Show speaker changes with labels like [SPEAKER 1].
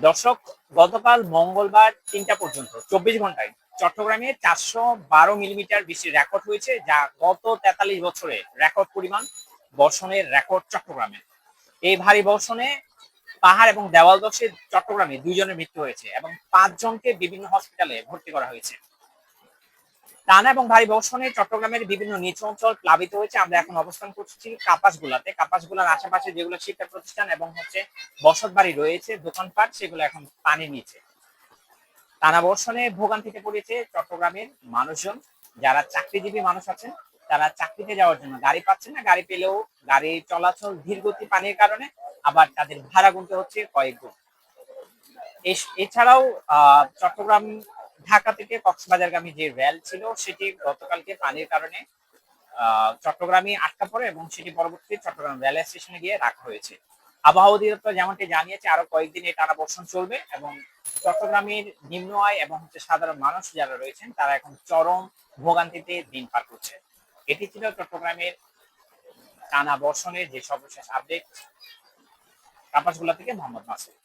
[SPEAKER 1] দর্শক, গতকাল মঙ্গলবার ৩টা পর্যন্ত ২৪ ঘন্টায় চট্টগ্রামে ৪১২ মিলিমিটার বৃষ্টির রেকর্ড হয়েছে, যা গত ৪৩ বছরে রেকর্ড পরিমাণ বর্ষণের রেকর্ড চট্টগ্রামে। এই ভারী বর্ষণে পাহাড় এবং দেওয়াল ধসে চট্টগ্রামে ২ জনের মৃত্যু হয়েছে এবং ৫ জনকে বিভিন্ন হসপিটালে ভর্তি করা হয়েছে। টানা এবং ভারী বর্ষণে চট্টগ্রামের বিভিন্ন নিচু অঞ্চল প্লাবিত হয়েছে। আমরা এখন অবস্থান করছি কাপাসগুলাতে। কাপাসগুলার আশেপাশে যেগুলো শিক্ষা প্রতিষ্ঠান এবং বসত বাড়ি রয়েছে, দোকানপাট, সেগুলো এখন পানির নিচে। টানা বর্ষণে ভোগান্তিতে পড়েছে চট্টগ্রামের মানুষজন। যারা চাকরিজীবী মানুষ আছেন, তারা চাকরিতে যাওয়ার জন্য গাড়ি পাচ্ছেন না। গাড়ি পেলেও গাড়ি চলাচল ধীরগতি পানির কারণে, আবার তাদের ভাড়া গুনতে হচ্ছে কয়েক গুণ। এছাড়াও চট্টগ্রাম ঢাকা থেকে কক্সবাজারগামী যে রেল ছিল, সেটি গতকালকে পানির কারণে চট্টগ্রামে আটকা পড়ে এবং সেটি পরবর্তীতে চট্টগ্রাম রেল স্টেশনে গিয়ে রাখা হয়েছে। আবহাওয়া অধিদপ্তর যেমনটি জানিয়েছে, আরো কয়েকদিন এই টানা বর্ষণ চলবে এবং চট্টগ্রামের নিম্ন আয় এবং সাধারণ মানুষ যারা রয়েছেন, তারা এখন চরম ভোগান্তিতে দিন পার করছে। এটি ছিল চট্টগ্রামের টানা বর্ষণের যে সর্বশেষ আপডেট। কাপাসগুলা থেকে মোহাম্মদ মাসুদ।